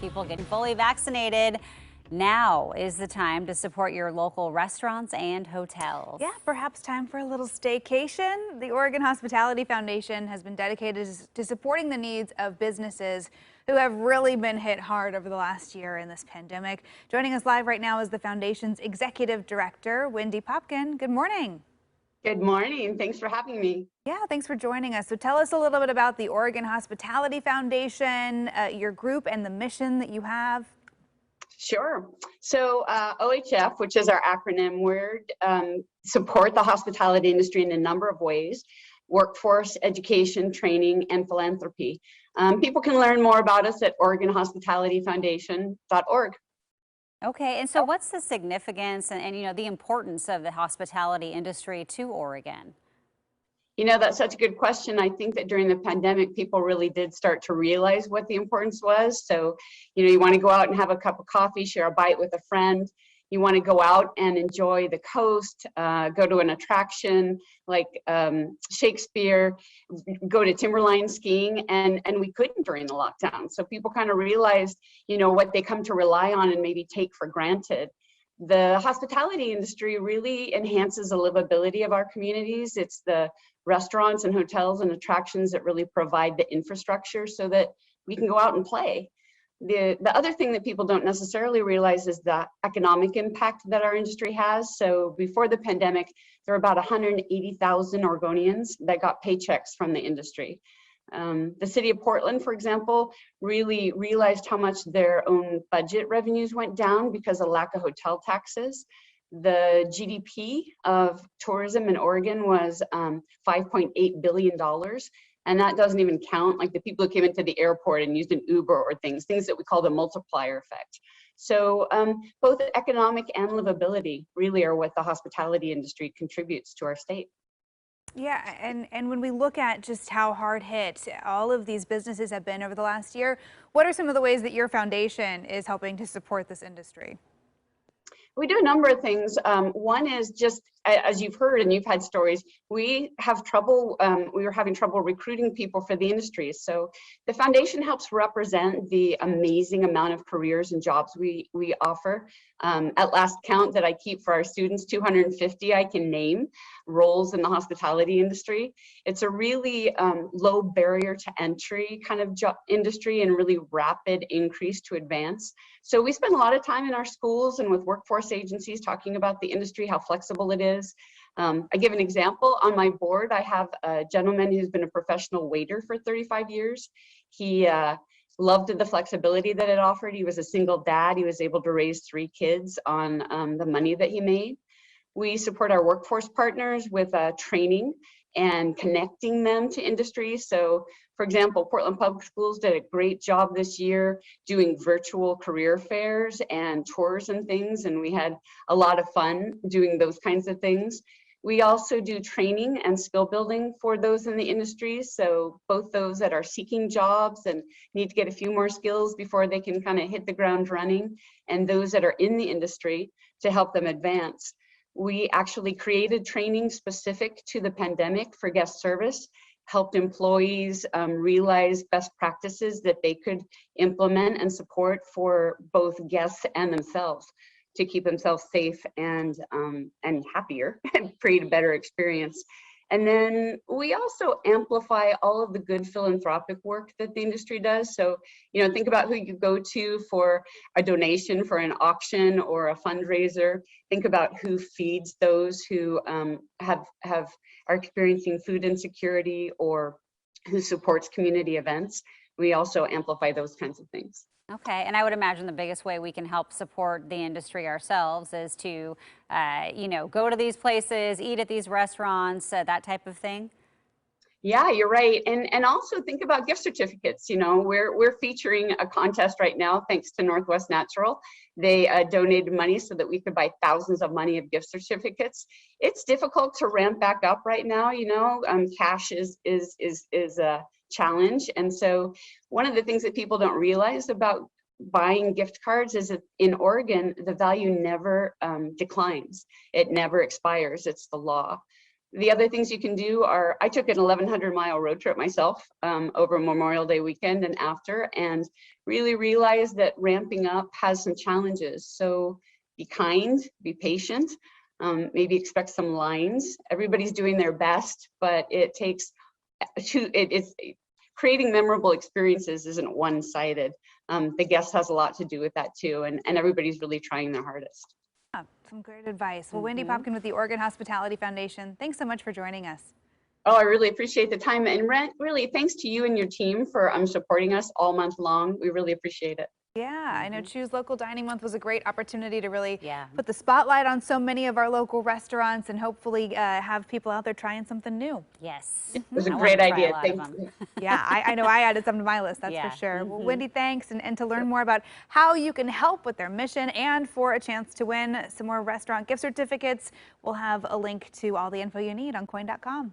people getting fully vaccinated. Now is the time to support your local restaurants and hotels. Yeah, perhaps time for a little staycation. The Oregon Hospitality Foundation has been dedicated to supporting the needs of businesses who have really been hit hard over the last year in this pandemic. Joining us live right now is the foundation's executive director, Wendy Popkin. Good morning. Good morning. Thanks for having me. Yeah, thanks for joining us. So tell us a little bit about the Oregon Hospitality Foundation, your group, and the mission that you have. Sure. So OHF, which is our acronym, we support the hospitality industry in a number of ways: workforce, education, training, and philanthropy. People can learn more about us at OregonHospitalityFoundation.org. Okay, and so what's the significance and the importance of the hospitality industry to Oregon? You know, that's such a good question. I think that during the pandemic, people really did start to realize what the importance was. So, you want to go out and have a cup of coffee, share a bite with a friend. You want to go out and enjoy the coast, go to an attraction like Shakespeare, go to timberline skiing, and we couldn't during the lockdown. So people kind of realized, what they come to rely on and maybe take for granted. The hospitality industry really enhances the livability of our communities. It's the restaurants and hotels and attractions that really provide the infrastructure so that we can go out and play. The other thing that people don't necessarily realize is the economic impact that our industry has. So before the pandemic, there were about 180,000 Oregonians that got paychecks from the industry. The city of Portland, for example, really realized how much their own budget revenues went down because of lack of hotel taxes. The GDP of tourism in Oregon was $5.8 billion. And that doesn't even count like the people who came into the airport and used an Uber or things that we call the multiplier effect. So both economic and livability really are what the hospitality industry contributes to our state. Yeah, and when we look at just how hard hit all of these businesses have been over the last year, what are some of the ways that your foundation is helping to support this industry? We do a number of things. One is just, as you've heard and you've had stories, we were having trouble recruiting people for the industry. So the foundation helps represent the amazing amount of careers and jobs we offer. At last count that I keep for our students, 250 I can name roles in the hospitality industry. It's a really low barrier to entry kind of job industry and really rapid increase to advance. So we spend a lot of time in our schools and with workforce agencies talking about the industry, how flexible it is. I give an example. On my board, I have a gentleman who's been a professional waiter for 35 years. He loved the flexibility that it offered. He was a single dad. He was able to raise 3 kids on the money that he made. We support our workforce partners with training and connecting them to industry. So, for example, Portland Public Schools did a great job this year doing virtual career fairs and tours and things, and we had a lot of fun doing those kinds of things. We also do training and skill building for those in the industry. So both those that are seeking jobs and need to get a few more skills before they can kind of hit the ground running, and those that are in the industry to help them advance. We actually created training specific to the pandemic for guest service, helped employees realize best practices that they could implement and support for both guests and themselves to keep themselves safe and happier and create a better experience. And then we also amplify all of the good philanthropic work that the industry does. So, think about who you go to for a donation for an auction or a fundraiser. Think about who feeds those who are experiencing food insecurity or who supports community events. We also amplify those kinds of things. Okay, and I would imagine the biggest way we can help support the industry ourselves is to, go to these places, eat at these restaurants, that type of thing. Yeah, you're right. And also think about gift certificates. We're featuring a contest right now, thanks to Northwest Natural. They donated money so that we could buy thousands of money of gift certificates. It's difficult to ramp back up right now. Cash is a challenge. And so one of the things that people don't realize about buying gift cards is that in Oregon, the value never declines. It never expires. It's the law. The other things you can do are, I took an 1,100-mile road trip myself over Memorial Day weekend and after, and really realized that ramping up has some challenges. So be kind, be patient, maybe expect some lines. Everybody's doing their best, but it takes it's creating memorable experiences isn't one-sided. The guest has a lot to do with that too, and everybody's really trying their hardest. Some great advice. Well, Wendy Popkin with the Oregon Hospitality Foundation, thanks so much for joining us. Oh, I really appreciate the time, and really thanks to you and your team for supporting us all month long. We really appreciate it. Yeah, I know Choose Local Dining Month was a great opportunity to really Yeah. put the spotlight on so many of our local restaurants and hopefully have people out there trying something new. Yes. It was a I great wanna try a idea. lot of Thank them. you. Yeah, I know I added some to my list, that's Yeah. for sure. Well, Wendy, thanks. And to learn more about how you can help with their mission and for a chance to win some more restaurant gift certificates, we'll have a link to all the info you need on coin.com.